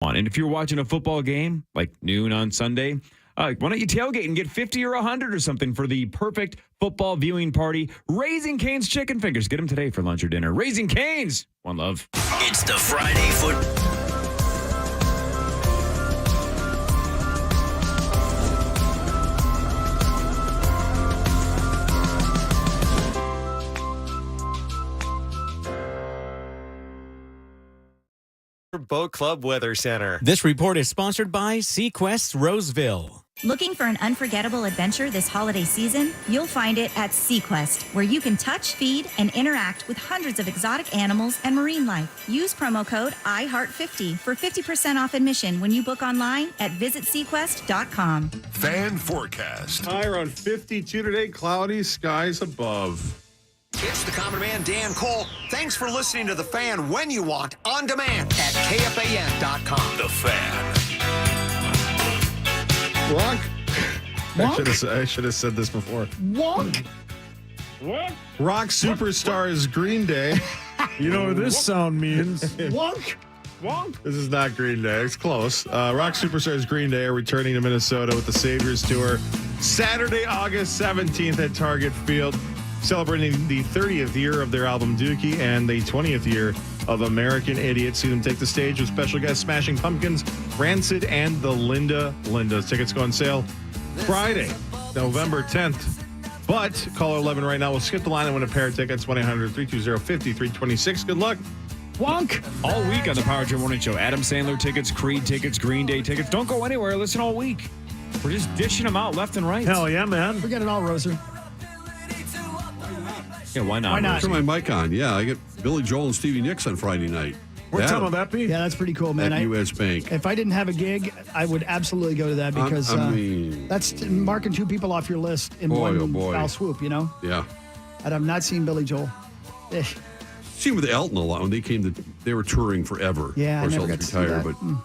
And if you're watching a football game, like noon on Sunday, why don't you tailgate and get 50 or 100 or something for the perfect football viewing party? Raising Cane's Chicken Fingers. Get them today for lunch or dinner. Raising Cane's. One love. It's the Friday foot. Boat Club Weather Center. This report is sponsored by Sequest Roseville. Looking for an unforgettable adventure this holiday season? You'll find it at Sequest, where you can touch, feed, and interact with hundreds of exotic animals and marine life. Use promo code IHEART50 for 50% off admission when you book online at visitsequest.com. Fan forecast. High around 52 today, cloudy, skies above. It's the Common Man, Dan Cole. Thanks for listening to The Fan when you want, on demand at KFAN.com. The Fan. Rock. Wonk. I should have said this before. Wonk. What? Rock superstars Green Day. You know what this sound means. Wonk. Wonk. This is not Green Day. It's close. Rock superstars Green Day are returning to Minnesota with the Saviors Tour Saturday, August 17th at Target Field, celebrating the 30th year of their album Dookie and the 20th year of American Idiot. See them take the stage with special guests Smashing Pumpkins, Rancid, and the Lindas. Tickets go on sale Friday, November 10th. But caller 11 right now will skip the line and win a pair of tickets. 1-800-320-5326. Good luck. Wonk. All week on the Power Trip Morning Show. Adam Sandler tickets, Creed tickets, Green Day tickets. Don't go anywhere. Listen all week. We're just dishing them out left and right. Hell yeah, man. Forget it all, Roser. Yeah, why not? Why not? Turn my mic on. Yeah, I get Billy Joel and Stevie Nicks on Friday night. What time will that be? Yeah, that's pretty cool, man. At U.S. Bank. If I didn't have a gig, I would absolutely go to that because I mean, that's marking two people off your list in one foul swoop, you know? Yeah. And I've not seen Billy Joel. Seen with Elton a lot when they came they were touring forever. Yeah, of course, I never got to see retired, that. but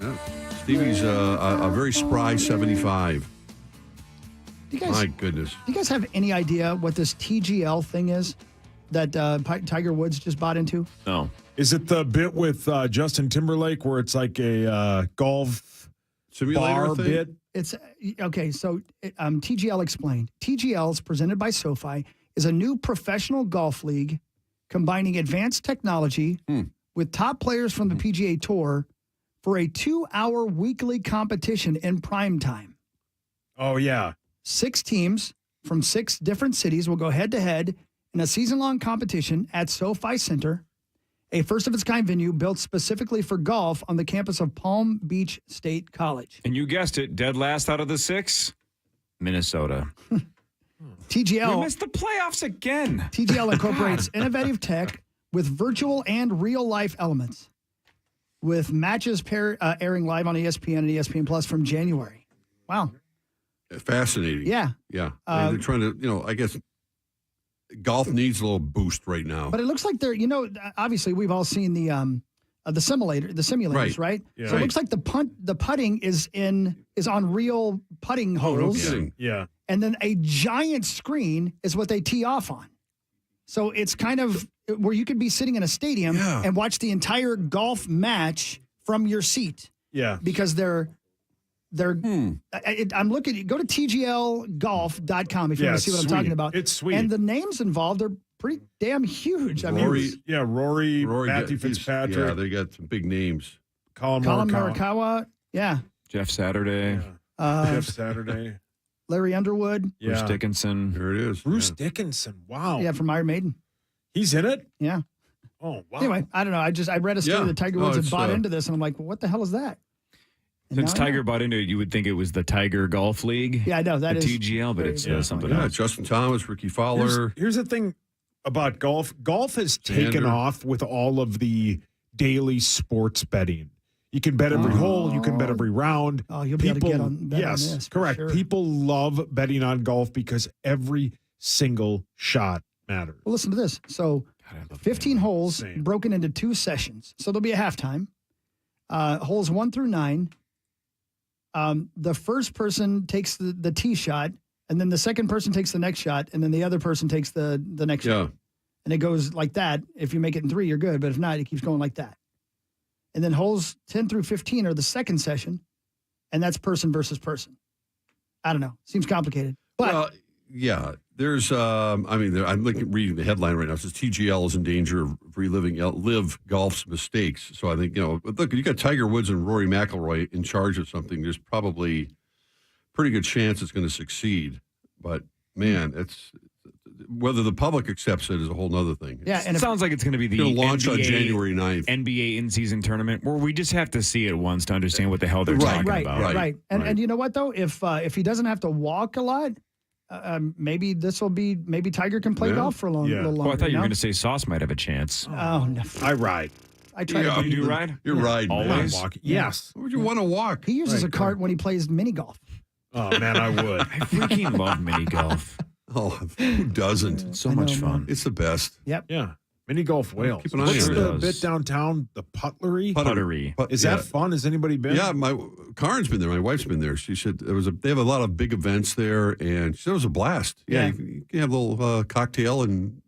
yeah. Stevie's a very spry 75. Do you guys, My goodness. Do you guys have any idea what this TGL thing is that Tiger Woods just bought into? No. Is it the bit with Justin Timberlake where it's like a golf Simulator bar thing? bit? It's okay. So TGL explained. TGL is presented by SoFi is a new professional golf league combining advanced technology with top players from the PGA Tour for a 2-hour weekly competition in prime time. Oh, yeah. 6 teams from 6 different cities will go head-to-head in a season-long competition at SoFi Center, a first-of-its-kind venue built specifically for golf on the campus of Palm Beach State College. And you guessed it, dead last out of the 6, Minnesota. TGL. We missed the playoffs again. TGL incorporates innovative tech with virtual and real-life elements, with matches airing live on ESPN and ESPN Plus from January. Wow. Fascinating. Yeah. Yeah. They're trying to, I guess golf needs a little boost right now. But it looks like they're, obviously we've all seen the simulators, right? Yeah. So it looks like the putting is on real putting holes. No kidding. Yeah. And then a giant screen is what they tee off on. So it's kind of where you could be sitting in a stadium and watch the entire golf match from your seat. Yeah. Because I'm looking, go to tglgolf.com if you want to see what I'm talking about. It's sweet. And the names involved are pretty damn huge. Rory, Rory Matthew Fitzpatrick. Yeah, they got some big names. Colin Morikawa. Yeah. Jeff Saturday. Jeff Saturday. Larry Underwood. Yeah. Bruce Dickinson. There it is. Bruce Dickinson. Wow. Yeah, from Iron Maiden. He's in it? Yeah. Oh, wow. Anyway, I don't know. I read a story that Tiger Woods had bought into this, and I'm like, well, what the hell is that? And Since Tiger bought into it, you would think it was the Tiger Golf League. Yeah, I know. That is TGL, but it's something else. Justin Thomas, Ricky Fowler. Here's the thing about golf. Golf has taken off with all of the daily sports betting. You can bet every hole. You can bet every round. Oh, you'll be able to get on bet on this. Correct. Sure. People love betting on golf because every single shot matters. Well, listen to this. So 15 holes broken into 2 sessions. So there'll be a halftime. Holes 1 through 9. The first person takes the tee shot, and then the second person takes the next shot, and then the other person takes the next shot. And it goes like that. If you make it in 3, you're good. But if not, it keeps going like that. And then holes 10 through 15 are the second session, and that's person versus person. I don't know. Seems complicated. But Well, yeah, there's, I'm reading the headline right now. It says TGL is in danger of reliving Live Golf's mistakes. So I think, look, you got Tiger Woods and Rory McIlroy in charge of something. There's probably pretty good chance it's going to succeed. But, man, it's whether the public accepts it is a whole other thing. yeah, and It sounds like it's going to be the It'll launch on NBA January 9th. NBA in-season tournament where we just have to see it once to understand what the hell they're talking about. Right. And you know what, though? If he doesn't have to walk a lot, maybe this will be, maybe Tiger can play golf for a little longer. Well, I thought you were know? going to say Sauce might have a chance. Oh, no. I ride. I try to You do ride? You're riding. Always? man. Walk. Yes. Why would you want to walk? He uses a cart when he plays mini golf. Oh, man, I would. I freaking love mini golf. Oh, who doesn't? It's so I much know, fun. It's the best. Yep. Yeah. Mini golf whales. Keep an eye What's on the it. bit downtown? The Puttery? Puttery. Is that fun? Has anybody been? Yeah, Karen's been there. My wife's been there. She said they have a lot of big events there, and she said it was a blast. Yeah, you can have a little cocktail and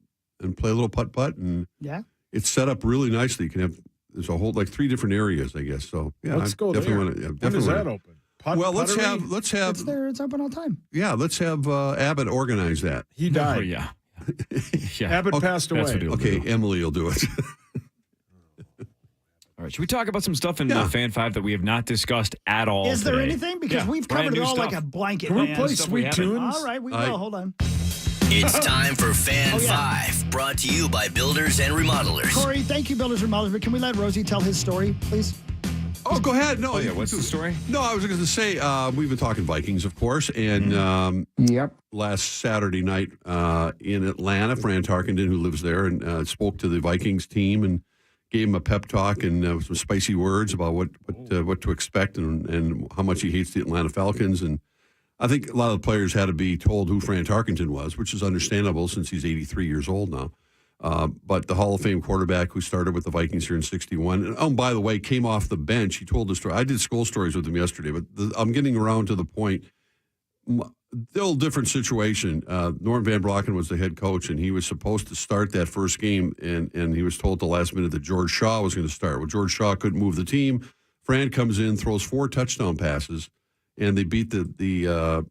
play a little putt, and Yeah. it's set up really nicely. You can have there's a whole 3 different areas, I guess. So yeah, Let's go there. Wanna, When is that open? Well, let's Puttery? have It's there. It's open all the time. let's have Abbott organize that. He Oh, died. yeah. Yeah. Abbott passed That's away. what he'll Okay, do. Emily will do it. All right. Should we talk about some stuff in Yeah. Fan 5 that we have not discussed at all Is there today? anything? Because Yeah, we've brand covered it new all like stuff. a blanket, Can we man. play Stuff we Sweet haven't. Tunes? All right, we I- will. Hold on. It's time for Fan 5, brought to you by Builders and Remodelers. Corey, thank you, Builders and Remodelers. But can we let Rosie tell his story, please? Oh, go ahead. No, What's the story? No, I was going to say we've been talking Vikings, of course, and last Saturday night in Atlanta, Fran Tarkenton, who lives there, and spoke to the Vikings team and gave him a pep talk and some spicy words about what to expect and how much he hates the Atlanta Falcons. And I think a lot of the players had to be told who Fran Tarkenton was, which is understandable since he's 83 years old now. But the Hall of Fame quarterback who started with the Vikings here in 61, and by the way, came off the bench. He told the story. I did school stories with him yesterday, but I'm getting around to the point. Still different situation. Norm Van Blocken was the head coach, and he was supposed to start that first game, and he was told at the last minute that George Shaw was going to start. Well, George Shaw couldn't move the team. Fran comes in, throws 4 touchdown passes, and they beat the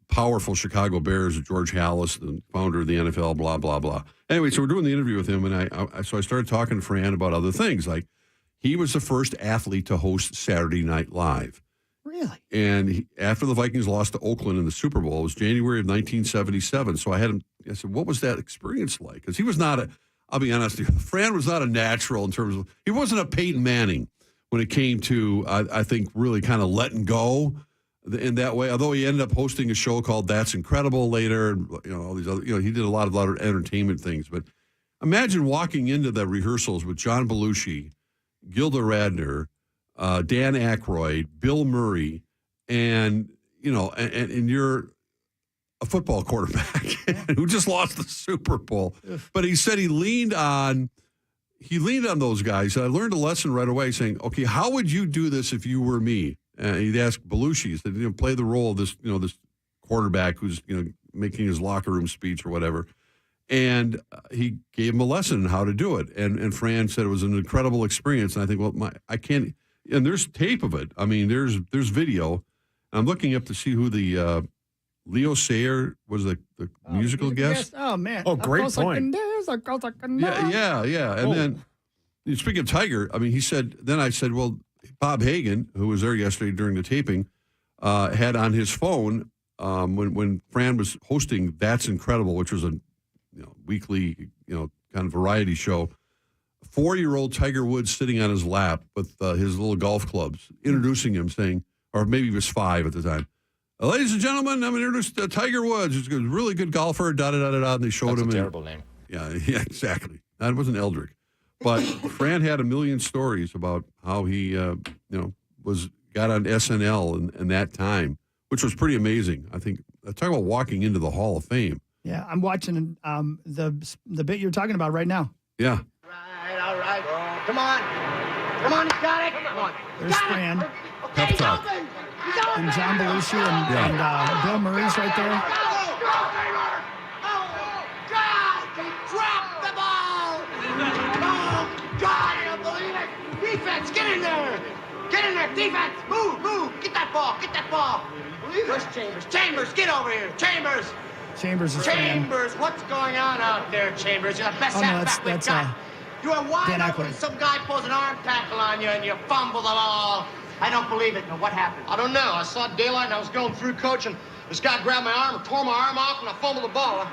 powerful Chicago Bears, George Halas, the founder of the NFL, blah, blah, blah. Anyway, so we're doing the interview with him, and I started talking to Fran about other things. Like, he was the first athlete to host Saturday Night Live. Really? And after the Vikings lost to Oakland in the Super Bowl, it was January of 1977. So I said, what was that experience like? Because he was not I'll be honest with you, Fran was not a natural in terms of, he wasn't a Peyton Manning when it came to, I think, really kind of letting go in that way. Although he ended up hosting a show called That's Incredible later, and all these other, he did a lot of entertainment things. But imagine walking into the rehearsals with John Belushi, Gilda Radner, Dan Aykroyd, Bill Murray, and you're a football quarterback who just lost the Super Bowl. But he said he leaned on those guys. I learned a lesson right away saying, okay, how would you do this if you were me? He'd ask Belushi, he said, play the role of this, this quarterback who's, making his locker room speech or whatever. And he gave him a lesson on how to do it. And Fran said it was an incredible experience. And I think, I can't, and there's tape of it. I mean, there's video. I'm looking up to see who the Leo Sayer was the musical guest. Oh, man. Oh, great point. Yeah. And then, speaking of Tiger, I mean, he said, then I said, well, Bob Hagan, who was there yesterday during the taping, had on his phone when Fran was hosting That's Incredible, which was a weekly kind of variety show. 4-year-old Tiger Woods sitting on his lap with his little golf clubs, introducing him, saying, or maybe he was 5 at the time. Ladies and gentlemen, I'm going to introduce Tiger Woods. He's a really good golfer, da-da-da-da-da, and they showed him. That's a terrible name. Yeah, exactly. That wasn't Eldrick. But Fran had a million stories about how he, got on SNL in that time, which was pretty amazing. I think, talk about walking into the Hall of Fame. Yeah, I'm watching the bit you're talking about right now. Yeah. All right. Come on. Come on, he's got it. Come on. There's Fran. Pep talk. And John Belushi and Bill Murray's right there. Oh, God! He dropped the ball! Oh, God, I don't believe it! He Defense, get in there. Get in there, defense. Move. Get that ball. Where's Chambers? Chambers, get over here. Chambers, what's going on out there, Chambers? You're the best halfback we've got. You are wide open and some guy pulls an arm tackle on you and you fumble the ball. I don't believe it. Now, what happened? I don't know. I saw daylight and I was going through, coach, and this guy grabbed my arm and tore my arm off and I fumbled the ball.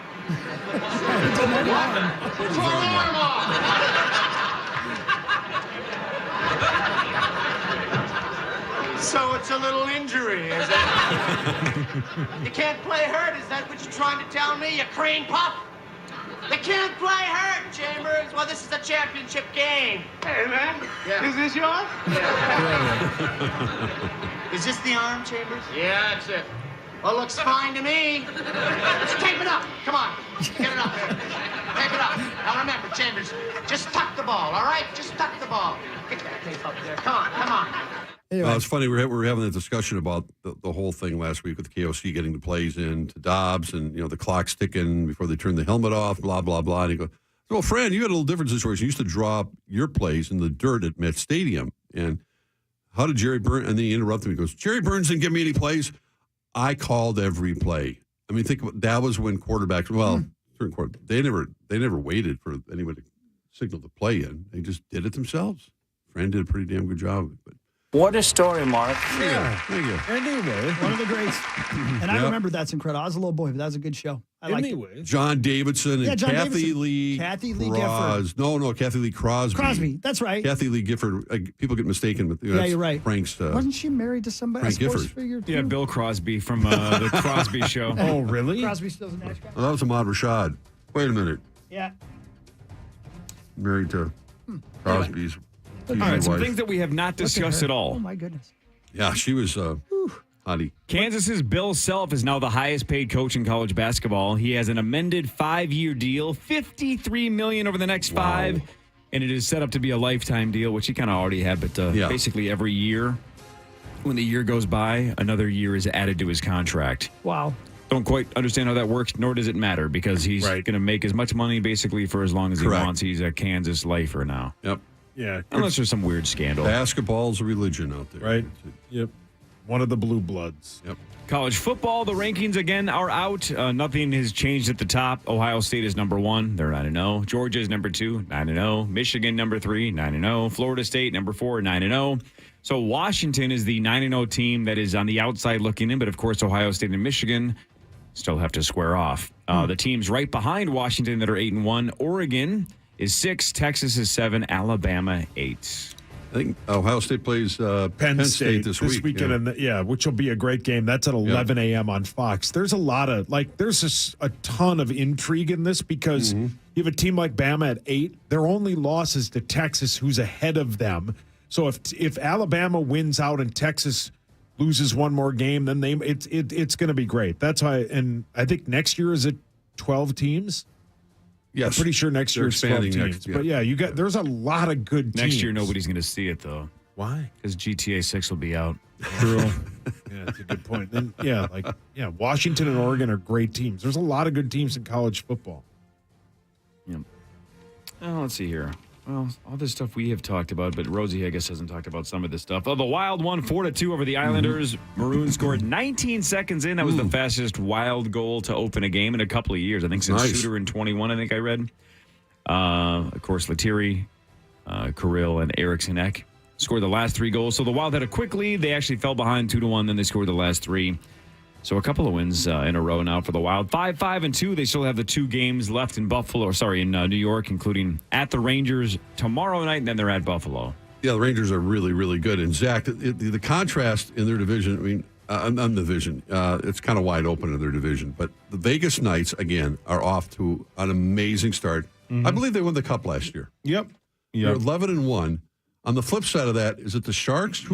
Tore my arm off. So it's a little injury, is it? You can't play hurt, is that what you're trying to tell me, you crane pup? They can't play hurt, Chambers. Well, this is a championship game. Hey, man. Yeah. Is this yours? Yeah. Is this the arm, Chambers? Yeah, that's it. Well, looks fine to me. Let's tape it up. Come on. Get it up there. Tape it up. Now remember, Chambers, just tuck the ball, all right? Just tuck the ball. Get that tape up there. Come on. Anyway. It's funny. We were having a discussion about the whole thing last week with KOC getting the plays in to Dobbs and, the clock's ticking before they turn the helmet off, blah, blah, blah. And he goes, well, Fran, you had a little different situation. You used to draw up your plays in the dirt at Met Stadium. And how did Jerry Burns? And then he interrupted me. He goes, Jerry Burns didn't give me any plays. I called every play. I mean, think about that was when quarterbacks, certain quarterbacks, they never waited for anyone to signal the play in. They just did it themselves. Fran did a pretty damn good job of it. But what a story, Mark. Yeah, thank you. Anyway. One of the greats. And I remember that's incredible. I was a little boy, but that was a good show. I liked it. John Davidson and John Kathy Davidson. Lee. Kathy Lee Gifford. No, Kathy Lee Crosby. Crosby, that's right. Kathy Lee Gifford. People get mistaken with you're right. Frank's. Wasn't she married to somebody? Frank a sports Gifford. figure too? Yeah, Bill Crosby from the Crosby Show. Oh, really? Crosby still's an Nash guy? Well, that was Ahmad Rashad. Wait a minute. Yeah. Married to Crosby's. All right, some things that we have not discussed at all. Oh, my goodness. Yeah, she was hottie. Kansas's Bill Self is now the highest paid coach in college basketball. He has an amended 5-year deal, $53 million over the next 5, and it is set up to be a lifetime deal, which he kind of already had. But basically, every year, when the year goes by, another year is added to his contract. Wow. Don't quite understand how that works, nor does it matter, because he's going to make as much money basically for as long as he wants. He's a Kansas lifer now. Yep. Yeah. Unless there's some weird scandal. Basketball's a religion out there. Right. Yep. One of the blue bloods. Yep. College football, the rankings again are out. Nothing has changed at the top. Ohio State is number 1. They're 9-0. Georgia is number 2, 9-0. Michigan, number 3, 9-0. Florida State, number 4, 9-0. So Washington is the 9-0 team that is on the outside looking in. But, of course, Ohio State and Michigan still have to square off. The teams right behind Washington that are 8-1. Oregon is 6, Texas is 7, Alabama 8. I think Ohio State plays Penn State this weekend. Which will be a great game. That's at 11 a.m. on Fox. There's a lot of, there's a ton of intrigue in this because you have a team like Bama at 8. Their only loss is to Texas, who's ahead of them. So if Alabama wins out and Texas loses one more game, then it's going to be great. That's why, and I think next year is it 12 teams? Yes. I'm pretty sure next year is 12 teams. But there's a lot of good teams. Next year, nobody's going to see it, though. Why? Because GTA 6 will be out. True. Yeah, that's a good point. Then, Washington and Oregon are great teams. There's a lot of good teams in college football. Yep. Well, let's see here. Well, all this stuff we have talked about, but Rosie, I guess, hasn't talked about some of this stuff. Oh, the Wild won 4-2 over the Islanders. Maroons scored 19 seconds in. That was the fastest Wild goal to open a game in a couple of years. I think since Shooter in 21, I think I read. Of course, Lethierry, Kirill, and Eriksson Ek scored the last 3 goals. So the Wild had a quick lead. They actually fell behind 2-1. Then they scored the last 3. So a couple of wins in a row now for the Wild. 5-5-2. They still have the 2 games left in New York, including at the Rangers tomorrow night, and then they're at Buffalo. Yeah, the Rangers are really, really good. And Zach, the contrast in their division, I mean, on the division, it's kind of wide open in their division. But the Vegas Knights, again, are off to an amazing start. I believe they won the Cup last year. Yep. They're 11-1. On the flip side of that, is it the Sharks?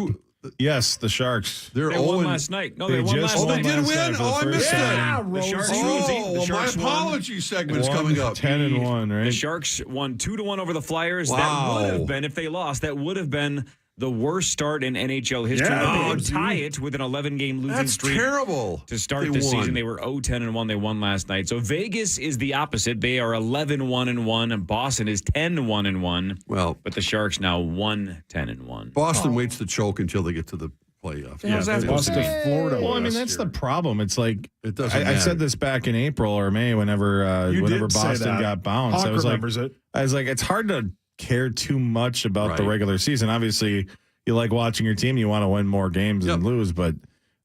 Yes, the Sharks. They won last night. No, they won last night. They did win? Oh, I missed that. The Sharks my apology segment's coming up. 10-1, right? The Sharks won 2-1 over the Flyers. Wow. That would have been, if they lost, that would have been the worst start in NHL history. Yeah, They tie it with an 11-game losing That's streak. terrible. To start the season, they were 0-10-1. They won last night. So Vegas is the opposite. They are 11-1-1, and Boston is 10-1-1. Well, but the Sharks now 1-10-1. Boston waits to choke until they get to the playoffs. Yeah, they lost to Florida. Well, I mean, last that's year. the problem. It's like It doesn't I matter. said this back in April or May, whenever You did say Boston that. got bounced. Hawk I was remembers it. it's hard to care too much about the Right. regular season. Obviously, you like watching your team. You want to win more games and lose, but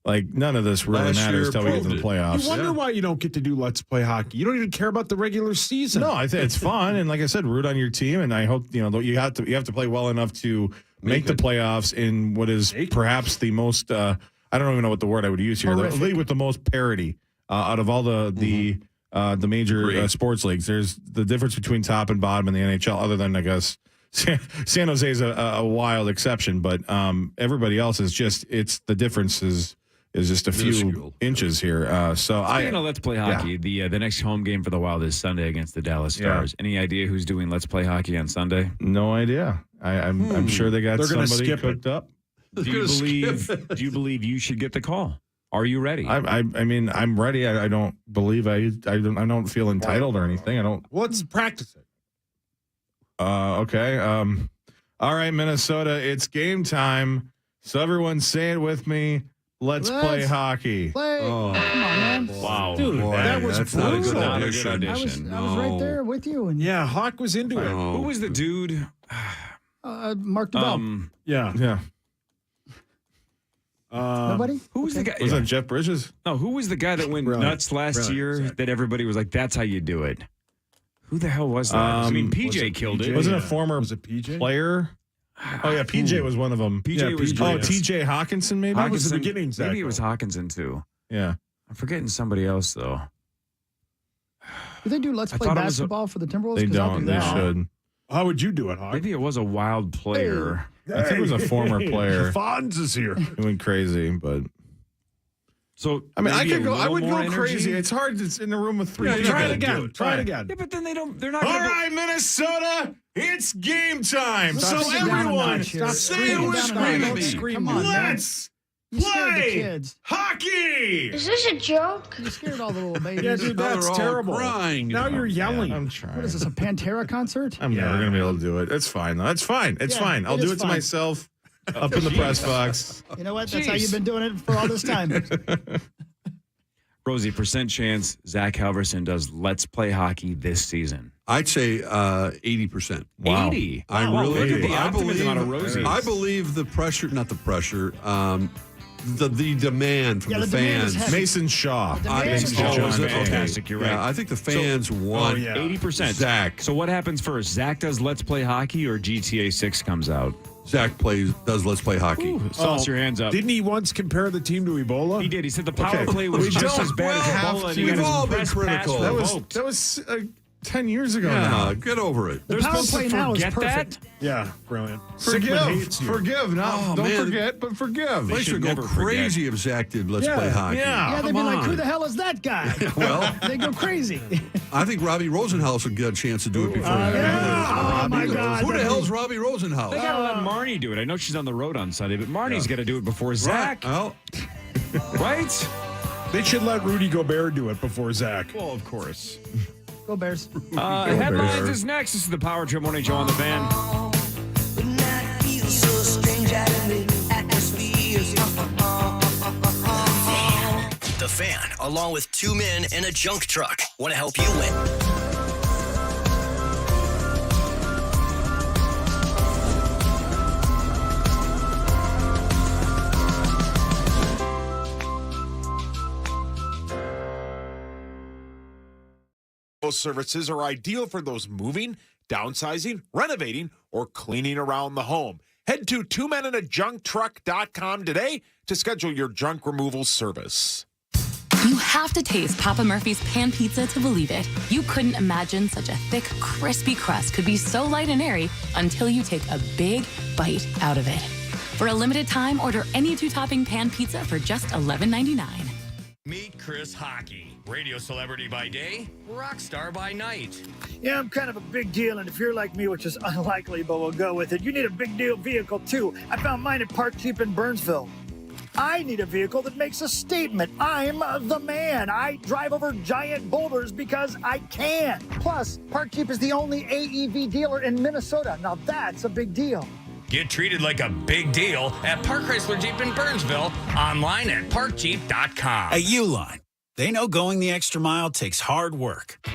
like none of this really Last matters year till we get to the proved it. playoffs. You wonder why you don't get to do Let's Play Hockey. You don't even care about the regular season. No, I think it's fun, and like I said, root on your team. And I hope you have to play well enough to make the playoffs in what is perhaps the most. I don't even know what the word I would use here. The league with the most parity out of all the major sports leagues. There's the difference between top and bottom in the NHL, other than I guess San Jose is a wild exception, but everybody else is just the difference is just a few inches here. Speaking of Let's Play Hockey, the next home game for the Wild is Sunday against the Dallas Stars. Any idea who's doing Let's Play Hockey on Sunday? No idea. I'm sure they got somebody cooked up. Do you believe you should get the call? Are you ready? I mean, I'm ready. I don't believe I don't feel entitled or anything. I don't. Let's practice it. Okay. All right, Minnesota. It's game time. So everyone, say it with me. Let's play hockey. Come on, man. Wow, Dude, that was that's not a good brutal. audition. I was right there with you. And Yeah, Hawk was into it. Who was the dude? Mark DeBell. Yeah. Nobody? Who was the guy? Was that Jeff Bridges? No, who was the guy that went Brilliant. nuts last Brilliant. year Sorry. that everybody was like, that's how you do it? Who the hell was that? I mean, Was PJ it killed PJ? it. Wasn't a former Was it PJ? player? Oh yeah, PJ was one of them. PJ was Oh, great. TJ Hawkinson maybe. That was the Hawkinson- beginning, Zach. Maybe it was Hawkinson too. Yeah. I'm forgetting somebody else though. Do they do Let's I Play thought it was a- basketball for the Timberwolves? They 'Cause I'll don't. do They that. should. How would you do it, Hawk? Maybe it was a wild player. I think it was a former player. Fonz is here. He went crazy, but So I mean, I maybe could a go. I little would more go energy? crazy. It's hard. It's in a room with three. Yeah, people. try it Do again. Try it again. Yeah, but then they don't. They're not. All gonna right, Minnesota, it's game time. Stop So sitting down a everyone, notch here. say Bring it it with down a notch. me. Scream. Come on, man. Let's You scared the play kids. hockey. Is this a joke? You scared all the little babies. Yeah, dude, Now that's they're all terrible. crying. Now you're yelling. I'm trying. What is this, a Pantera concert? I'm never gonna be able to do it. It's fine though. It's fine. It's Yeah, fine. I'll it do is it to fine. myself up in the press box. You know what? That's how Jeez. you've been doing it for all this time. Rosie, percent chance Zach Halverson does Let's Play Hockey this season. I'd say 80%. Wow. 80. I Wow, really look at the I optimism out of believe- Rosie. I believe the pressure, not the pressure, the demand from Yeah, the the demand is fans. heavy. Mason Shaw. demand I is think heavy. so. Is it? Fantastic, you're right. Yeah, I think the fans want 80%. Zach. So what happens first? Zach does Let's Play Hockey or GTA 6 comes out? Zach does Let's Play Hockey. Sauce your hands up. Didn't he once compare the team to Ebola? He did. He said the power Okay. play was We just don't as bad as have Ebola. and to. he got We've his all been press critical. pass That revoked. was 10 years ago Yeah, now. get over it. The They're power supposed play to now is forget perfect. that? Yeah, brilliant. Sigmund hates you. Forgive. No, Oh, don't man. forget, but forgive. Place should would go never forget. crazy if Zach did Let's Yeah, Play Hockey. yeah. Yeah, they'd be Come like, on. who the hell is that guy? Well, They go crazy. I think Robbie Rosenhaus would get a chance to do it before. yeah. Oh, my God. Who the That'd hell's be- Robbie Rosenhaus? They got to let Marnie do it. I know she's on the road on Sunday, but Marnie's got to do it before Zach, Well, right? They should let Rudy Gobert do it before Zach. Well, of course. Go Bears. Headlines is next. This is the Power Trip Morning Show on the Fan. The Fan, along with two men in a junk truck, want to help you win. Those services are ideal for those moving, downsizing, renovating, or cleaning around the home. Head to twomeninajunktruck.com today to schedule your junk removal service. You have to taste Papa Murphy's pan pizza to believe it. You couldn't imagine such a thick, crispy crust could be so light and airy until you take a big bite out of it. For a limited time, order any two-topping pan pizza for just $11.99. Meet Chris Hockey. Radio celebrity by day, rock star by night. Yeah, I'm kind of a big deal, and if you're like me, which is unlikely, but we'll go with it, you need a big deal vehicle too. I found mine at Park Jeep in Burnsville. I need a vehicle that makes a statement. I'm the man. I drive over giant boulders because I can. Plus, Park Jeep is the only AEV dealer in Minnesota. Now that's a big deal. Get treated like a big deal at Park Chrysler Jeep in Burnsville, online at parkjeep.com. At Uline, they know going the extra mile takes hard work.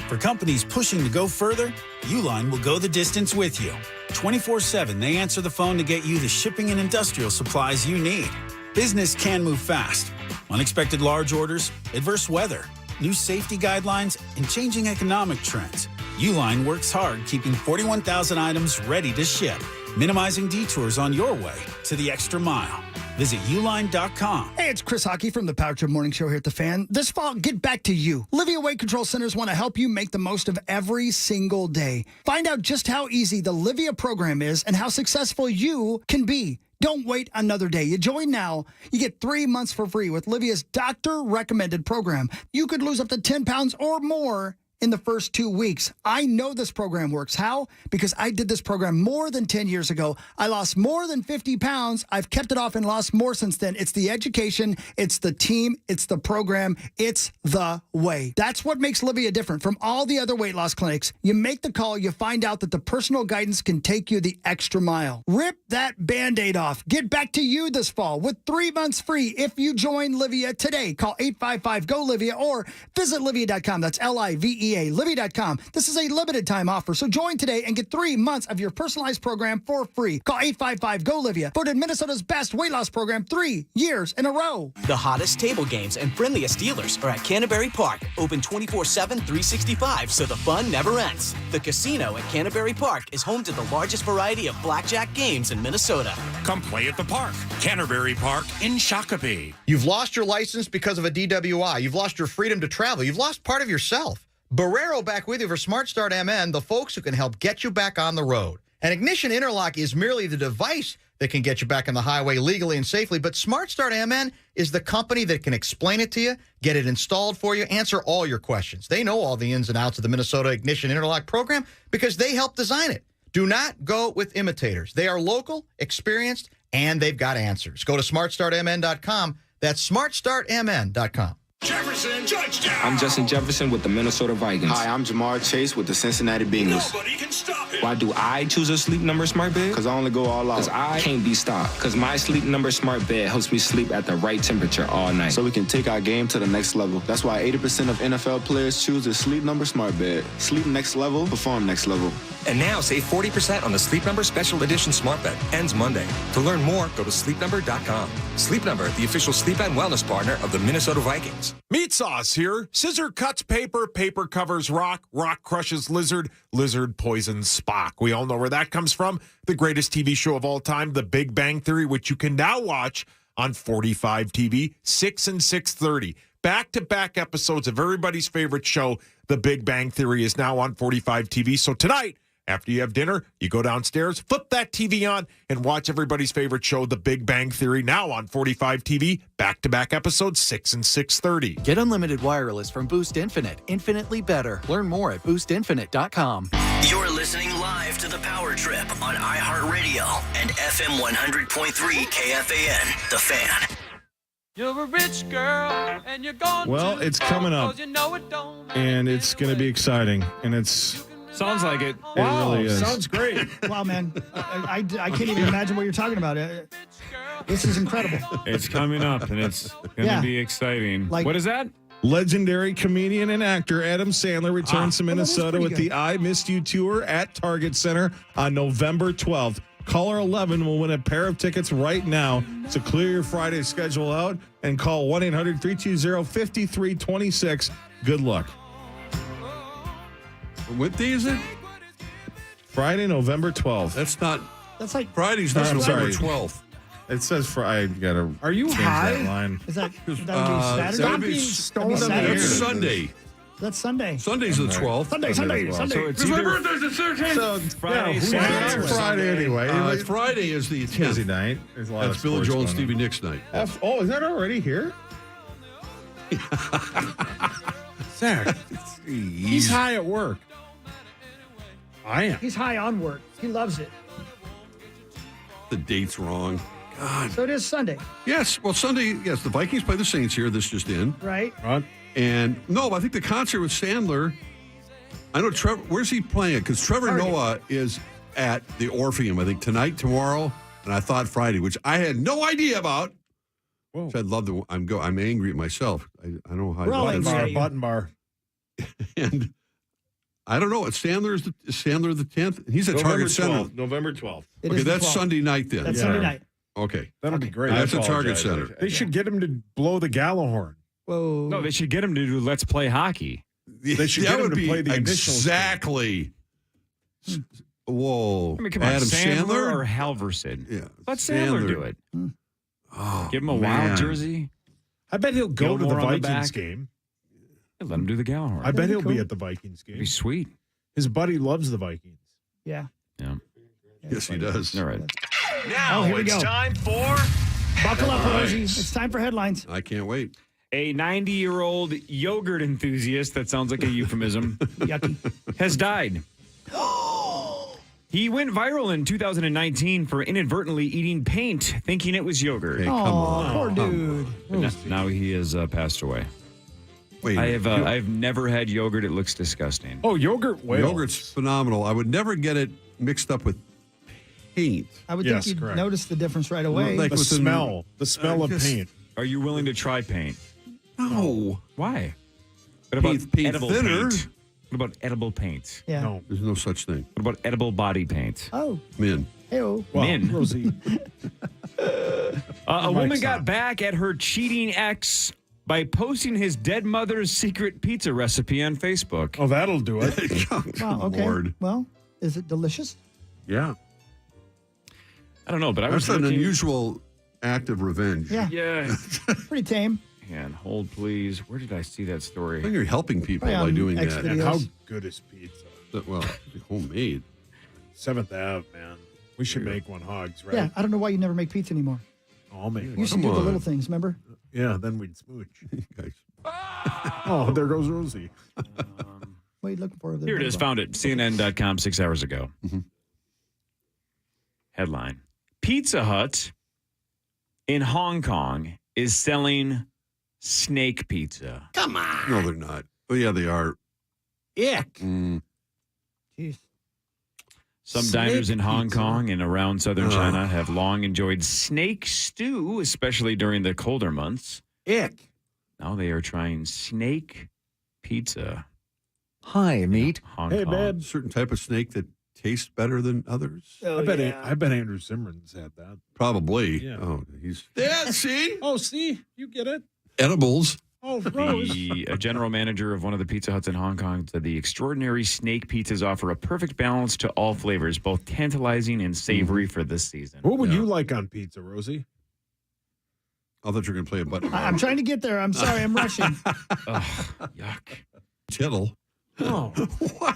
For companies pushing to go further, Uline will go the distance with you. 24/7, they answer the phone to get you the shipping and industrial supplies you need. Business can move fast. Unexpected large orders, adverse weather, new safety guidelines, and changing economic trends. Uline works hard keeping 41,000 items ready to ship, minimizing detours on your way to the extra mile. Visit uline.com. Hey, it's Chris Hockey from the Power Trip Morning Show here at The Fan. This fall, get back to you. Livea Weight Control Centers want to help you make the most of every single day. Find out just how easy the Livea program is and how successful you can be. Don't wait another day. You join now, you get 3 months for free with Livea's doctor-recommended program. You could lose up to 10 pounds or more in the first 2 weeks. I know this program works. How? Because I did this program more than 10 years ago. I lost more than 50 pounds. I've kept it off and lost more since then. It's the education, it's the team, it's the program, it's the way. That's what makes Livea different from all the other weight loss clinics. You make the call, you find out that the personal guidance can take you the extra mile. Rip that Band-Aid off. Get back to you this fall with 3 months free if you join Livea today. Call 855-GO-LIVEA or visit Livea.com. That's Livea. Livea.com. This is a limited time offer, so join today and get 3 months of your personalized program for free. Call 855-GO-LIVEA. Voted Minnesota's best weight loss program 3 years in a row. The hottest table games and friendliest dealers are at Canterbury Park. Open 24/7, 365, so the fun never ends. The casino at Canterbury Park is home to the largest variety of blackjack games in Minnesota. Come play at the park. Canterbury Park in Shakopee. You've lost your license because of a DWI. You've lost your freedom to travel. You've lost part of yourself. Barrero back with you for Smart Start MN, the folks who can help get you back on the road. An ignition interlock is merely the device that can get you back on the highway legally and safely, but Smart Start MN is the company that can explain it to you, get it installed for you, answer all your questions. They know all the ins and outs of the Minnesota Ignition Interlock program because they helped design it. Do not go with imitators. They are local, experienced, and they've got answers. Go to smartstartmn.com. That's smartstartmn.com. Jefferson, touchdown! I'm Justin Jefferson with the Minnesota Vikings. Hi, I'm Jamar Chase with the Cincinnati Bengals. Nobody can stop it. Why do I choose a Sleep Number smart bed? Because I only go all out. Because I can't be stopped. Because my Sleep Number smart bed helps me sleep at the right temperature all night. So we can take our game to the next level. That's why 80% of NFL players choose the Sleep Number smart bed. Sleep next level, perform next level. And now save 40% on the Sleep Number Special Edition Smart Bed. Ends Monday. To learn more, go to sleepnumber.com. Sleep Number, the official sleep and wellness partner of the Minnesota Vikings. Meat sauce here. Scissor cuts paper, paper covers rock, rock crushes lizard, lizard poisons Spock. We all know where that comes from. The greatest TV show of all time, The Big Bang Theory, which you can now watch on 45 TV, 6 and 6:30. Back-to-back episodes of everybody's favorite show, The Big Bang Theory, is now on 45 TV. So tonight, after you have dinner, you go downstairs, flip that TV on, and watch everybody's favorite show, The Big Bang Theory, now on 45 TV, back-to-back episodes, 6 and 6:30. Get unlimited wireless from Boost Infinite. Infinitely better. Learn more at boostinfinite.com. You're listening live to The Power Trip on iHeartRadio and FM 100.3 KFAN, The Fan. You're a rich girl, and you're going Well, it's coming up, and it's going to be exciting, and it's... Sounds like it. It really is. Sounds great. Wow, man. I can't even imagine what you're talking about. This is incredible. It's coming up, and it's going to be exciting. What is that? Legendary comedian and actor Adam Sandler returns to Minnesota with the I Missed You Tour at Target Center on November 12th. Caller 11 will win a pair of tickets right now. So clear your Friday schedule out and call 1-800-320-5326. Good luck. What day is it? Friday, November 12th. That's not. That's like Friday's not November 12th. It says Friday. I gotta. Are you change high? That line. Is that would be Saturday? That'd be That's Sunday. That's Sunday. Sunday's the 12th. Sunday. So it's My either birthday's the 13th. So Friday, Friday, Saturday, or Friday anyway. Friday is the 10th. Tuesday night. There's a lot That's of Billy sports Joel and going Stevie on. Nicks night. Oh, is that already here? Zach, he's high at work. I am. He's high on work. He loves it. The date's wrong. God. So it is Sunday. Yes. Well, Sunday, yes, the Vikings play the Saints here. This just in. Right. And no, I think the concert with Sandler, I know Trevor, where's he playing it? Because Trevor Noah is at the Orpheum, I think, tonight, tomorrow, and I thought Friday, which I had no idea about. Which I'd love to. I'm angry at myself. I don't know how. Button bar. And I don't know. It's Sandler the 10th. He's at Target Center. November 12th. Okay, that's Sunday night then. That's Sunday night. Okay, that'll be great. That's at Target Center. They should get him to blow the Gallahorn. Whoa! No, they should get him to do Let's Play Hockey. They should get him to play the initial. Exactly. Whoa! I mean, come on, Adam Sandler or Halverson? Yeah, let Sandler do it. Oh, give him a wild jersey. I bet he'll go to the Gilmore on the Vikings back. game. Let him do the Gallagher. I bet he'll be at the Vikings game. Be sweet. His buddy loves the Vikings. Yeah. Yeah. Yes, he does. All right. Now here we go. Time for Buckle up, Rosie. It's time for headlines. I can't wait. A 90-year-old yogurt enthusiast, that sounds like a euphemism, Yucky. has died. He went viral in 2019 for inadvertently eating paint, thinking it was yogurt. Hey, come on. Poor dude. But now he has passed away. Wait, I've never had yogurt. It looks disgusting. Oh, yogurt whales. Yogurt's phenomenal. I would never get it mixed up with paint. I would think you'd notice the difference right away. Like the with smell. The smell of paint. Are you willing to try paint? No. Why? What about Paint edible thinner. paint? What about edible paint? Yeah. No. There's no such thing. What about edible body paint? Oh. Men. Hey-oh. Well, Men. Rosie. A woman Mike's got on. back at her cheating ex by posting his dead mother's secret pizza recipe on Facebook. Oh, that'll do it. Wow, okay. Lord. Well, is it delicious? Yeah. I don't know, but I was That's an looking- unusual act of revenge. Yeah. Yeah. Pretty tame. And hold, please. Where did I see that I story? think you're helping people Probably by on doing X that. videos. And how good is pizza? Well, homemade. 7th Ave, man. We should make one, Hogs, right? Yeah, I don't know why you never make pizza anymore. I'll make You one. used to do the little things, remember? Yeah, then we'd smooch. Guys. Oh, there goes Rosie. What are you looking for? Here it is. Found it. CNN.com 6 hours ago. Mm-hmm. Headline. Pizza Hut in Hong Kong is selling snake pizza. Come on. No, they're not. Oh, yeah, they are. Ick. Mm. Jeez. Some Snake diners in Hong pizza. Kong and around southern Ugh. China have long enjoyed snake stew, especially during the colder months. Ick. Now they are trying snake pizza. Hi, meat. Hong Hey, Kong. babe. Certain type of snake that tastes better than others. Oh, I bet yeah. Andrew Zimmern's had that. Probably. Yeah. Oh, he's. Yeah, see? Oh, see? You get it? Edibles. Oh, Rose. A general manager of one of the Pizza Huts in Hong Kong said the extraordinary snake pizzas offer a perfect balance to all flavors, both tantalizing and savory for this season. What would you like on pizza, Rosie? I thought you were going to play a button. I'm trying to get there. I'm sorry. I'm rushing. Ugh, yuck. Tittle. Oh, What?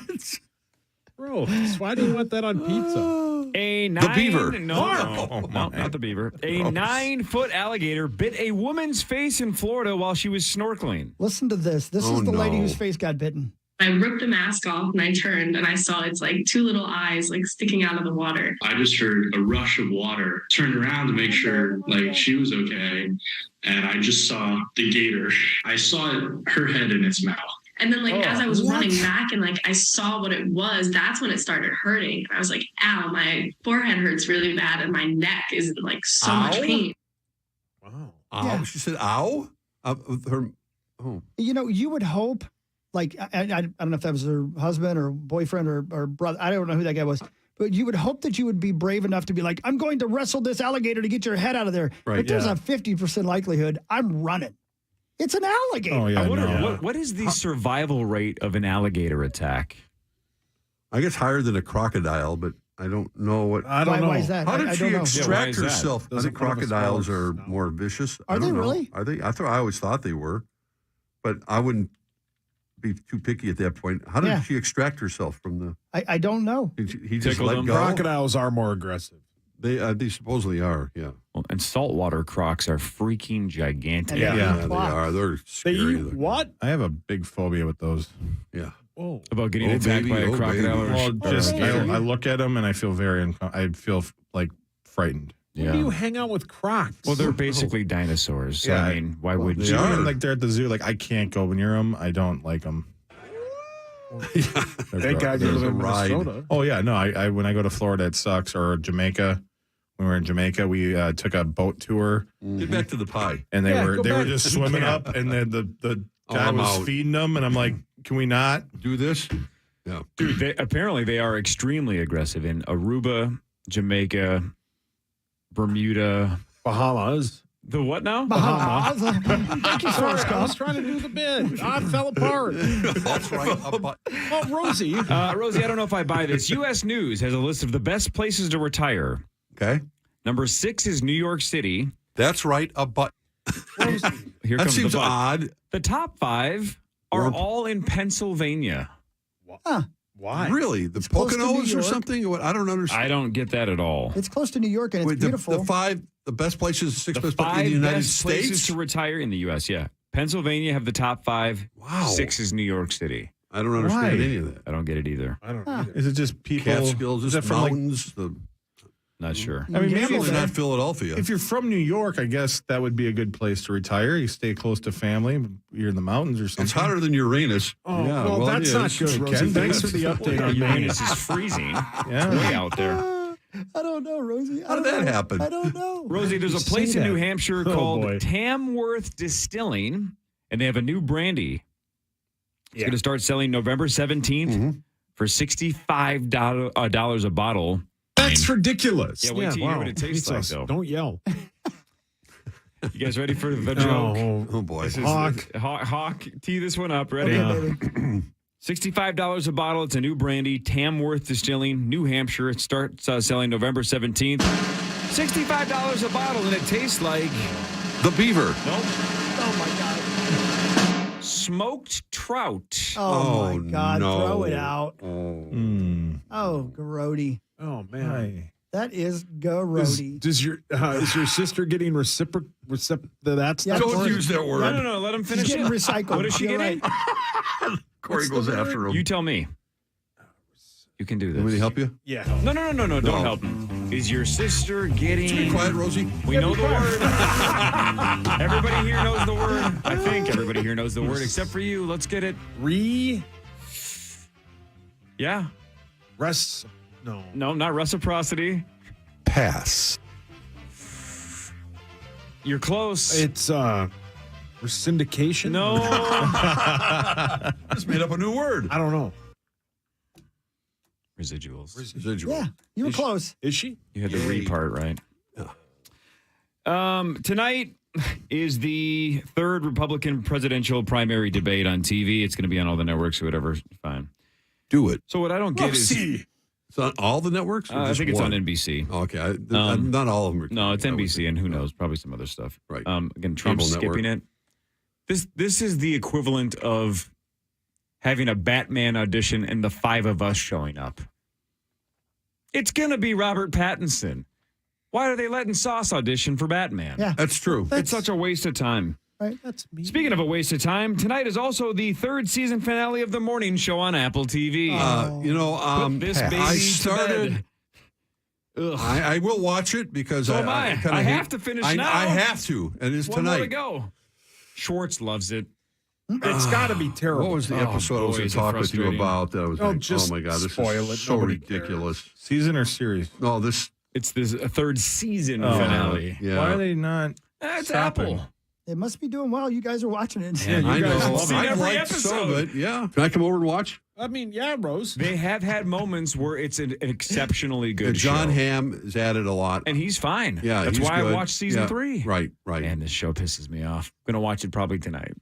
Rose. Why do you want that on pizza? A nine, beaver. No, not the beaver. A 9-foot alligator bit a woman's face in Florida while she was snorkeling. Listen to this. This Oh, is the lady no. whose face got bitten. I ripped the mask off and I turned and I saw its like two little eyes like sticking out of the water. I just heard a rush of water, turned around to make sure like she was okay. And I just saw the gator. I saw her head in its mouth. And then like as I was what? running back and like I saw what it was, that's when it started hurting. I was like, ow, my forehead hurts really bad and my neck is in like so much Ow? pain. Wow. Ow. Yeah. She said, ow? Her. Oh. You know, you would hope, like, I don't know if that was her husband or boyfriend or brother. I don't know who that guy was. But you would hope that you would be brave enough to be like, I'm going to wrestle this alligator to get your head out of there. Right, But there's yeah. a 50% likelihood I'm running. It's an alligator. Oh, yeah. I wonder no. what is the survival rate of an alligator attack? I guess higher than a crocodile, but I don't know what. I don't know. Why is that? How did I she don't know. why extract is that? herself? I Doesn't think one of us crocodiles know? are No. more vicious. Are I don't they know. really? Are they? I always thought they were, but I wouldn't be too picky at that point. How did Yeah. she extract herself from the? I don't know. He just Tickled let him. go. Crocodiles are more aggressive. They supposedly are, yeah. Well, and saltwater crocs are freaking gigantic. Yeah, they are. They're scary. What? I have a big phobia with those. Yeah. Oh. About getting attacked by a crocodile. Well, just I look at them and I feel I feel like frightened. When do you hang out with crocs? Well, they're basically dinosaurs. So, I mean, why would you? Like they're at the zoo. Like I can't go near them. I don't like them. Thank God you live in Minnesota. Oh yeah, no. I when I go to Florida, it sucks. Or Jamaica. When we were in Jamaica, we took a boat tour. Get back to the pie. And they were just swimming up, and then the guy was feeding them, and I'm like, can we not do this? Yeah, dude. Apparently, they are extremely aggressive in Aruba, Jamaica, Bermuda, Bahamas. The what now? Bahamas. Thank you, sorry, I was trying to do the bid. I fell apart. That's right. Oh, Rosie. Rosie, I don't know if I buy this. U.S. News has a list of the best places to retire. Okay. Number 6 is New York City. That's right. Here That comes seems the but. odd. The top 5 are all in Pennsylvania. Huh. Why? Really? The close to New Poconos or York. something? What? I don't understand. I don't get that at all. It's close to New York and it's Wait, beautiful. the best places, 6 The best places 5 in the United best places States? to retire in the U.S., yeah. Pennsylvania have the top 5. Wow. 6 is New York City. I don't understand any of that. I don't get it either. I don't know. Is it just people? Catskills, Is it just from mountains. Not sure. I mean, maybe Definitely if- not Philadelphia. If you're from New York, I guess that would be a good place to retire. You stay close to family. You're in the mountains or something. It's hotter than Uranus. Oh, yeah, well, that's it not is. good, Rosie. Thanks for the update on Uranus Maine. is freezing. Yeah. Way out there. I don't know, Rosie. How did that happen? I don't know. Rosie, there's a Say place in that. New Hampshire Oh, called boy. Tamworth Distilling, and they have a new brandy. It's going to start selling November 17th for $65 a bottle. That's ridiculous. Yeah, wait till you hear what it tastes like, Jesus, though. Don't yell. You guys ready for the joke? Oh, boy. Hawk, tee this one up. Ready? Okay, baby. $65 a bottle. It's a new brandy, Tamworth Distilling, New Hampshire. It starts selling November 17th. $65 a bottle, and it tastes like... The Beaver. Nope. Oh, my God. Smoked trout. Oh, my God. no. Throw it out. Oh, grody. Oh, man. That is grody. Is your sister getting that stuff? Yeah, Don't Corey. use that word. No. Let him She's finish getting it. recycled. What is she You're getting? right. Corey goes after him. You tell me. You can do this. Want me to help you? Yeah. No. Don't help him. Is your sister getting... Be quiet, Rosie. We know the word. Everybody here knows the word. I think everybody here knows the word, except for you. Let's get it. Yeah. No, not reciprocity. Pass. You're close. It's syndication. No. Just made up a new word. I don't know. Residuals. Residual. Yeah, you were close. Is she? You had the re part right. Tonight is the third Republican presidential primary debate on TV. It's going to be on all the networks or whatever. Fine. Do it. So what I don't get is... It's on all the networks? Or I just think it's one? on NBC. Oh, okay. Not all of them. No, it's NBC, and who knows? Probably some other stuff. Right. Again, Trump's Cable skipping it. This is the equivalent of having a Batman audition and the 5 of us showing up. It's going to be Robert Pattinson. Why are they letting Sauce audition for Batman? Yeah. That's true. It's such a waste of time. Right, that's me. Speaking of a waste of time, tonight is also the 3rd season finale of The Morning Show on Apple TV. Put this baby I to started. bed. I will watch it because So am I. kinda I hate- have to finish I now. I have to, and it's One more to tonight. go. Schwartz loves it. It's got to be terrible. What was the episode I was boy, going to is it talk with you frustrating. about? That was like, just oh my god, this spoil is it. so Nobody ridiculous. Season or series? No, this. It's this a 3rd season finale. Yeah. Why are they not? It's stopping? Apple. It must be doing well. You guys are watching it. Yeah, you I guys know. have seen I every liked some of episode. it. Yeah. Can I come over and watch? I mean, yeah, Rose. They have had moments where it's an exceptionally good John show. Hamm has added a lot. And he's fine. Yeah, That's he's why good. I watched season Yeah, 3. Right. Man, this show pisses me off. I'm going to watch it probably tonight.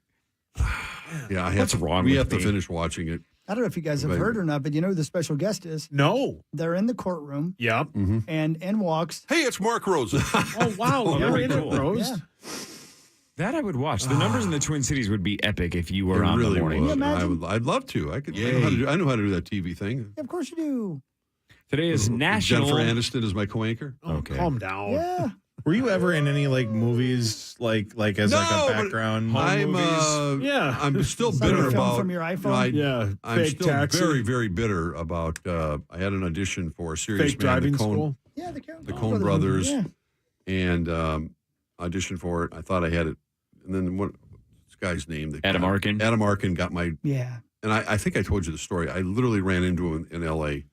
Yeah, What's wrong We with have to me? finish watching it. I don't know if you guys have heard or not, but you know who the special guest is? No. They're in the courtroom. Yep. And in walks. Hey, it's Mark Rosen. Oh, wow. Oh, You're that'd in be it, cool. Rose. Yeah. That I would watch. The numbers in the Twin Cities would be epic if you were It on really the morning. would. Can you imagine? I'd love to. I know how to do that TV thing. Yeah, of course you do. Today is National. Jennifer Aniston is my co-anchor. Okay. Calm down. Yeah. Were you ever in any like movies like as like a background? I'm still Somebody bitter filmed about from your iPhone? I'm Fake still taxi. very, very bitter about. I had an audition for a Serious Fake Man, driving the Coen, school. Yeah, the Coen brothers, Yeah. and auditioned for it. I thought I had it, and then what? This guy's name? Adam Arkin. Adam Arkin got my. Yeah. And I think I told you the story. I literally ran into him in L.A.,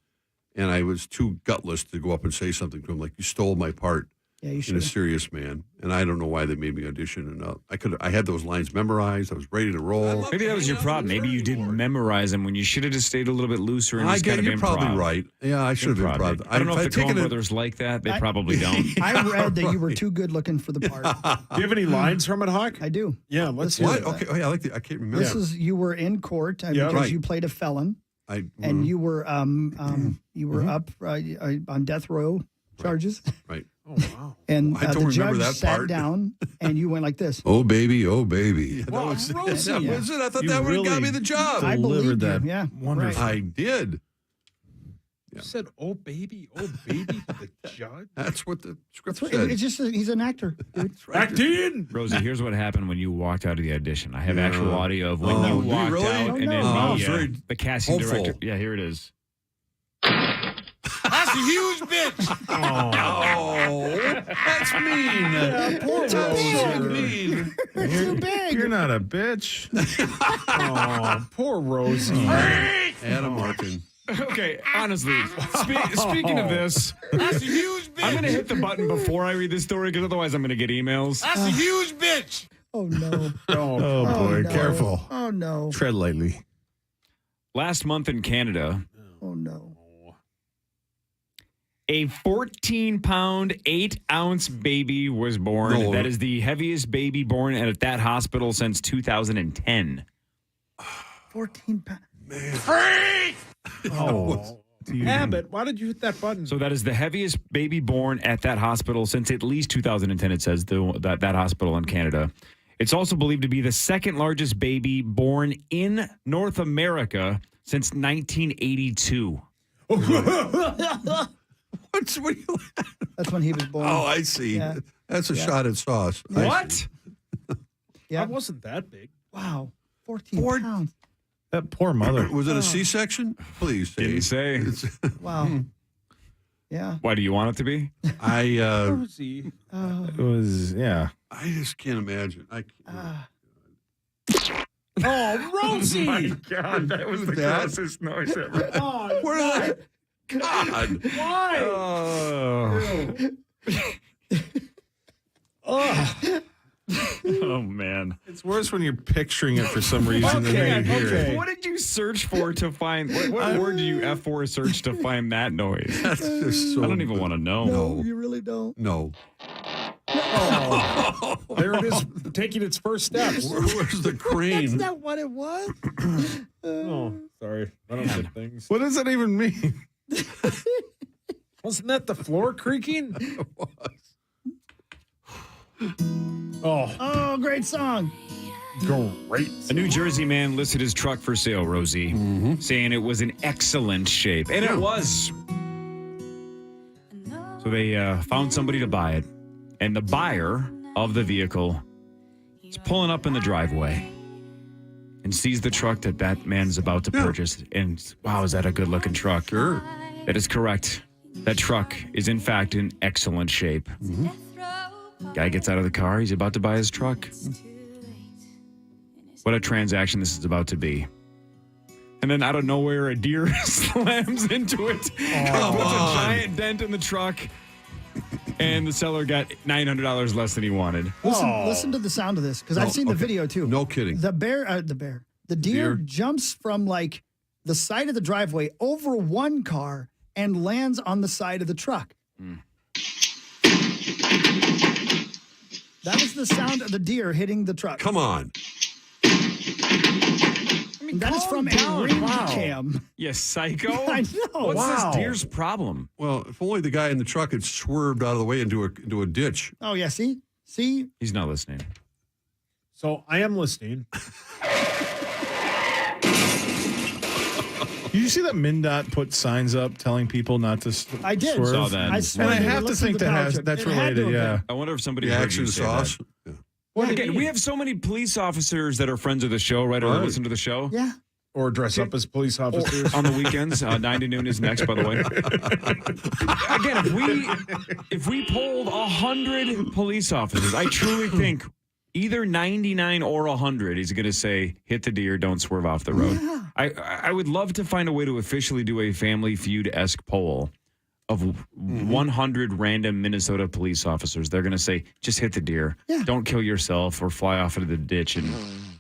and I was too gutless to go up and say something to him like, "You stole my part." Yeah, you in should. A Serious Man, and I don't know why they made me audition. And I had those lines memorized. I was ready to roll. Maybe that was your problem. Maybe you didn't memorize them when you should have just stayed a little bit looser and I just get kind of you're improv. probably right. Yeah, I should have improv. I don't know if the Coen taken brothers like that. They probably don't. I read that you were too good looking for the part. Do you have any lines from it, Hawk? I do. Yeah, let's This hear is- it. Okay. Oh, yeah, I like the. I can't remember. This is you were in court Yeah. because Right. you played a felon, and you were up on death row charges. Right. Oh, wow. And I don't the remember judge that sat part. down, and you went like this. Oh baby, oh baby. Rosie. That was it. I thought You that would have got really me the job. I delivered believed that you. Yeah, wonderfully. right. I did. You said, oh, baby, to the judge. That's what the script That's what, said. it's just he's an actor. Dude. Acting. Rosie, here's what happened when you walked out of the audition. I have actual audio of when Oh, you do you walked really? out, Oh, and then no. I was very the casting hopeful. director. Yeah, here it is. That's a huge bitch. Oh, that's mean. Poor That's so Rosie. mean. You're too big. You're not a bitch. Oh, poor Rosie. Adam Arkin. Okay, honestly, speaking of this, That's a huge bitch. I'm going to hit the button before I read this story because otherwise I'm going to get emails. That's a huge bitch. Oh no. Oh boy, no. careful. Oh no. Tread lightly. Last month in Canada, Oh no. a 14-pound, 8-ounce baby was born. No. That is the heaviest baby born at that hospital since 2010. 14 pounds. Oh, Abbott, why did you hit that button? So that is the heaviest baby born at that hospital since at least 2010, it says, that hospital in Canada. It's also believed to be the second largest baby born in North America since 1982. That's when he was born. Oh, I see. Yeah. That's a Yeah. shot at sauce. I What? see. Yeah. I wasn't that big. Wow. 14 pounds. That poor mother. Was it a C-section? Please say. Didn't say. It's- Wow. Yeah. Why do you want it to be? I Rosie. It was, yeah. I just can't imagine. I can't. Oh, Rosie. God, that was the That- grossest noise ever. Oh, Where did I? God. why? Oh, man. It's worse when you're picturing it for some reason than when you hear okay. it. What did you search for to find? What word do you F4 search to find that noise? That's just so. I don't even want to know. No. You really don't. No. Oh, there it is, taking its first steps. Where's the That's crane? not what it was. Oh, sorry. I don't get things. What does that even mean? Wasn't that the floor creaking? It was. Oh, Oh, great song. great. A New Jersey man listed his truck for sale, Rosie, saying it was in excellent shape. And it was. So they found somebody to buy it. And the buyer of the vehicle is pulling up in the driveway and sees the truck that man's about to purchase. And wow, is that a good looking truck? Sure. That is correct. That truck is, in fact, in excellent shape. Guy gets out of the car. He's about to buy his truck. What a transaction this is about to be. And then out of nowhere, a deer slams into it, puts a giant dent in the truck, and the seller got $900 less than he wanted. Listen to the sound of this because I've seen the video too. No kidding. The deer jumps from like the side of the driveway over one car and lands on the side of the truck. That was the sound of the deer hitting the truck. Come on. And that is from a ring cam. You psycho. I know. What's Wow. this deer's problem? Well, if only the guy in the truck had swerved out of the way into a ditch. Oh yeah, see? He's not listening. So I am listening. Did you see that MnDOT put signs up telling people not to I did. swerve? Saw that. And I have to think that's related, yeah. I wonder if somebody The heard action you say sauce. that. Yeah. Well, again, we have so many police officers that are friends of the show, right? Or Right. listen to the show. Yeah. Or dress up as police officers. On the weekends, 9 to noon is next, by the way. Again, if we polled 100 police officers, I truly think either 99 or 100 is going to say, hit the deer, don't swerve off the road. Yeah. I would love to find a way to officially do a Family Feud-esque poll of 100 random Minnesota police officers. They're going to say, just hit the deer. Yeah. Don't kill yourself or fly off into the ditch and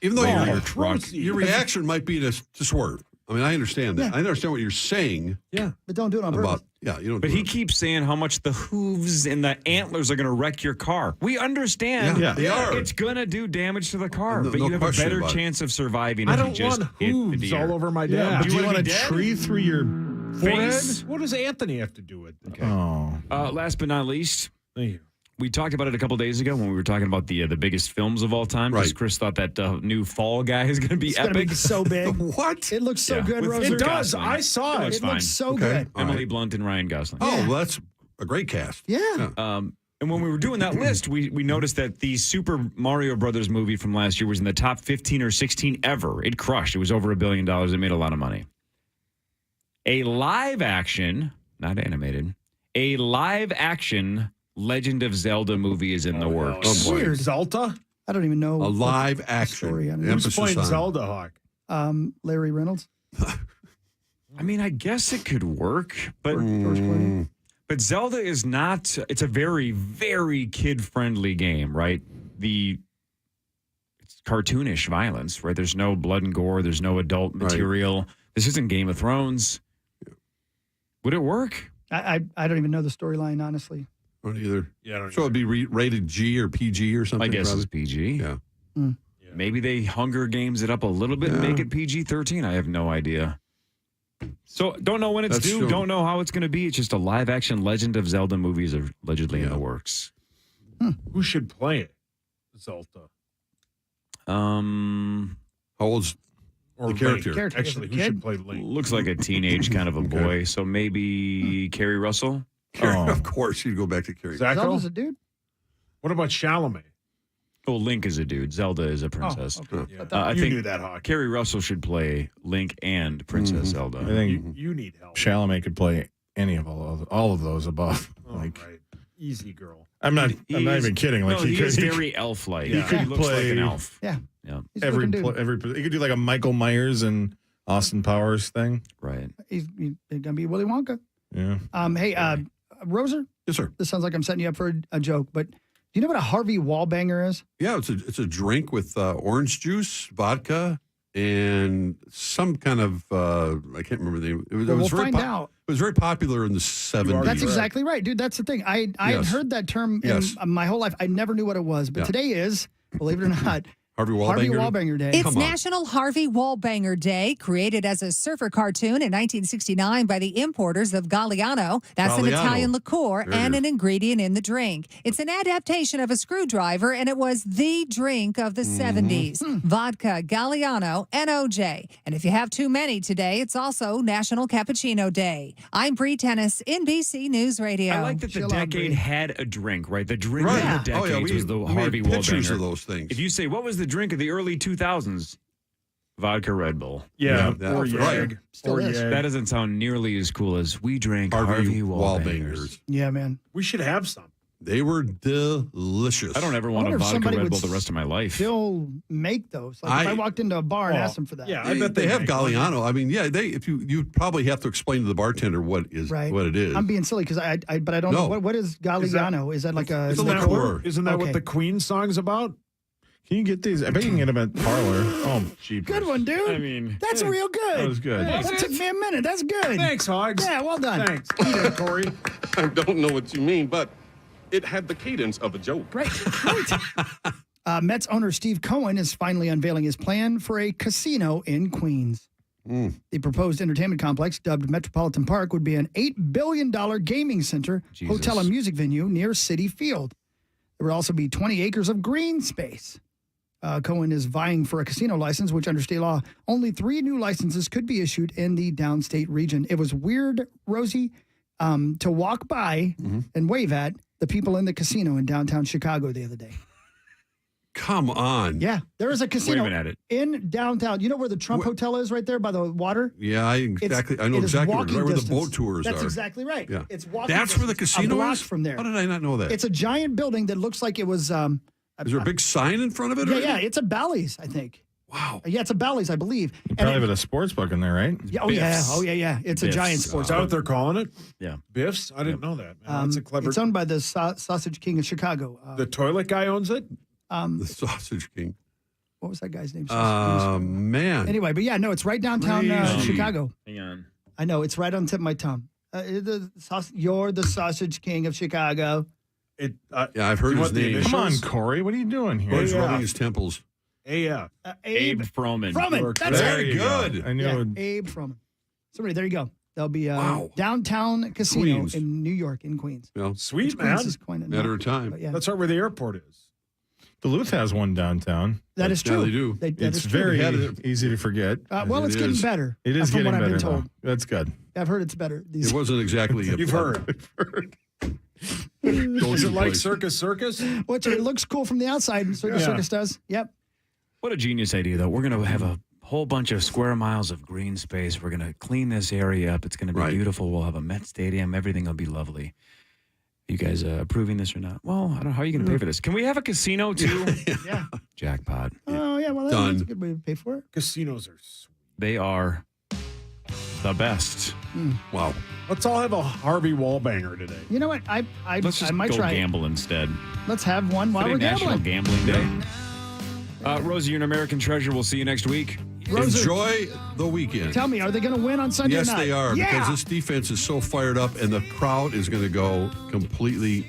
Even though fall your your truck. your reaction might be to swerve. I mean, I understand that. Yeah. I understand what you're saying Yeah. But don't do it on purpose. about, you don't But do he it. keeps saying how much the hooves and the antlers are going to wreck your car. We understand Yeah, they are. it's going to do damage to the car, No- but no you have a question better about it. chance of surviving I if you don't just want hit the hooves deer. all over my Yeah, dad. but do you want to a be dead? tree through your forehead? Face? What does Anthony have to do with it? Oh. Last but not least, Thank you. we talked about it a couple days ago when we were talking about the biggest films of all time. Because Right. Chris thought that new Fall Guy is going to be It's going to epic. be so big. What? It looks so Yeah. good, With- Roser. It does. Gosling. I saw It it. looks It fine. looks so Okay. good. All Emily right. Blunt and Ryan Gosling. Oh, well, that's a great cast. Yeah. And when we were doing that list, we noticed that the Super Mario Brothers movie from last year was in the top 15 or 16 ever. It crushed. It was over $1 billion. It made a lot of money. A live action, not animated, a live action Legend of Zelda movie is in the works. Oh, boy. Weird. Zelda? I don't even know. A what live the action. story on it. Who's Emphasis playing on- Zelda, Hawk? Larry Reynolds. I mean, I guess it could work, but George Clooney. But Zelda is not, it's a very, very kid-friendly game, right? It's cartoonish violence, right? There's no blood and gore. There's no adult material. This isn't Game of Thrones. Would it work? I don't even know the storyline, honestly. I don't either. Yeah, I don't So it'd be rated G or PG or something? My guess probably? is PG. Yeah. Maybe they Hunger Games it up a little bit and make it PG-13. I have no idea. So don't know when it's That's due. true. Don't know how it's going to be. It's just a live-action Legend of Zelda movies are allegedly in the works. Who should play it? Zelda. How old's Or the character? Link. Actually, who should play Link? Looks like a teenage kind of a boy. So maybe Carrie Russell. Of course, you'd go back to Carrie. Zacho? Zelda's a dude. What about Chalamet? Oh, Link is a dude. Zelda is a princess. okay. Yeah. I You think knew that, Hawk. Carrie Russell should play Link and Princess Zelda. I think You need help. Chalamet could play any of all of those above. Like, Right. Easy girl. I'm not He not is- even kidding. Like no, he is very elf-like. he could He looks like play an elf. Yeah. Yeah, He's a every looking dude. he could do like a Michael Myers and Austin Powers thing. right. He's going to be Willy Wonka. Yeah. Hey, Roser, Yes, sir. this sounds like I'm setting you up for a joke, but do you know what a Harvey Wallbanger is? Yeah, it's a drink with orange juice, vodka, and some kind of I can't remember the name. It was Well, we'll very find out. It was very popular in the 70s. That's exactly right, dude. That's the thing. I had Yes. heard that term in Yes. my whole life. I never knew what it was, but Yeah. today is, believe it or not, Harvey Harvey Wallbanger. Wallbanger Day. It's National Harvey Wallbanger Day, created as a surfer cartoon in 1969 by the importers of Galliano. That's an Galliano. Italian liqueur There it and is. an ingredient in the drink. It's an adaptation of a screwdriver, and it was the drink of the 70s. Vodka, Galliano, and OJ. And if you have too many today, it's also National Cappuccino Day. I'm Bree Tennis, NBC News Radio. I like that the Chill out, decade Bree. had a drink, right? The drink Right. of the Oh, yeah, decades was the we Harvey made pictures Wallbanger. of those things. If you say, what was the drink of the early 2000s? Vodka Red Bull. Yeah. Yeah, Or that's Yag. right. Still Or is. Yag. That doesn't sound nearly as cool as we drank Harvey Harvey Wallbangers. Wallbangers. Yeah, man. We should have some. They were delicious. I don't ever I want wonder a if vodka somebody Red would Bull the rest of my life. Still make those. Like if I walked into a bar and Well, asked them for that. Yeah, I I bet they have make one. Galliano. I mean, yeah, if you probably have to explain to the bartender what it is. I'm being silly because but I don't know what is Galliano. Is that like a it's a liqueur? liqueur. Isn't that Okay. what the Queen song's about? Can you get these? I bet you can get them at Parlor. Oh, cheap. Good one, dude. I mean, That's real good. That was good. That took me a minute. That's good. Thanks, Hogs. Yeah, well done. Thanks. Eat it, Corey. I don't know what you mean, but it had the cadence of a joke. Great. Mets owner Steve Cohen is finally unveiling his plan for a casino in Queens. The proposed entertainment complex, dubbed Metropolitan Park, would be an $8 billion gaming center, Jesus. hotel, and music venue near Citi Field. There would also be 20 acres of green space. Cohen is vying for a casino license, which under state law, only 3 new licenses could be issued in the downstate region. It was weird, Rosie, to walk by and wave at the people in the casino in downtown Chicago the other day. Come on. Yeah, there is a casino Waving at it. in downtown. You know where the Trump Hotel is right there by the water? Yeah, I know It exactly is right walking where the distance. boat tours That's are. exactly right. Yeah. It's walking That's where the distance, casino a block is? from there. How did I not know that? It's a giant building that looks like it was. Is there a big sign in front of it? Yeah, it's a Bally's, I think. Wow. Yeah, it's a Bally's, I believe. You probably have a sports book in there, right? Yeah, yeah. It's a giant sports. Is that what they're calling it? Yeah. Biff's? I didn't know that. Man. That's a clever. It's owned by the Sausage King of Chicago. The toilet guy owns it? The Sausage King. What was that guy's name? Man. Anyway, but yeah, no, it's right downtown Chicago. Hang on. I know, it's right on the tip of my tongue. You're the Sausage King of Chicago. Yeah, I've heard his name. Come on, Corey. What are you doing here? He's rubbing his temples. Yeah. Abe Froman. That's Very good. I knew. Abe Froman. Somebody, there you go. There'll be a downtown casino Queens. in New York, in Queens. Well, Sweet, Queens man. is quite a- Matter of time. but yeah. That's right where the airport is. Duluth has one downtown. That is true. Yeah, they do. That It's is true. very We had easy to forget. Well, it's It getting is. better. It is from getting what better. I've been told. Though. That's good. I've heard it's better. It wasn't exactly. You've heard. Is it like Circus? Which it looks cool from the outside. Circus does. Yep. What a genius idea, though. We're going to have a whole bunch of square miles of green space. We're going to clean this area up. It's going to be beautiful. We'll have a Met Stadium. Everything will be lovely. You guys approving this or not? Well, I don't know. How are you going to pay for this? Can we have a casino, too? Yeah. Jackpot. Oh, yeah. Well, Done. that's a good way to pay for it. Casinos are sweet. They are the best. Wow. Let's all have a Harvey Wallbanger today. You know what? I Let's just might go try. gamble instead. Let's have one while Today, we're National gambling. Gambling Day. Rosie, you're an American treasure. We'll see you next week. Rosa, Enjoy the weekend. tell me, are they going to win on Sunday Yes, night? they are, Yeah. because this defense is so fired up, and the crowd is going to go completely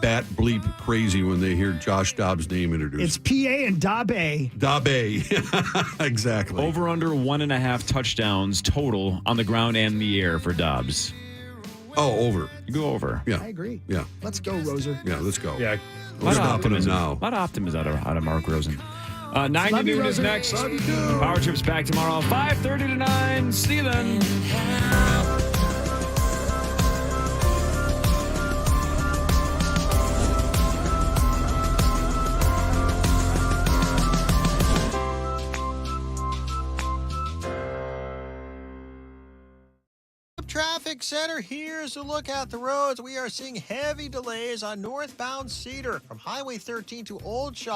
bat bleep crazy when they hear Josh Dobbs' name introduced. It's PA and Dabe. Dabe. Exactly. Over under 1.5 touchdowns total on the ground and the air for Dobbs. Oh, over. You go over. Yeah. I agree. Yeah. Let's go, Roser. Yeah, let's go. Yeah. We're stopping him now. A lot of optimism out of Mark Rosen. 9 to Love you, noon is Rosen. next. Power Trip's back tomorrow, 5:30 to 9. See you then. Traffic Center, here's a look at the roads. We are seeing heavy delays on northbound Cedar from Highway 13 to Old Shaw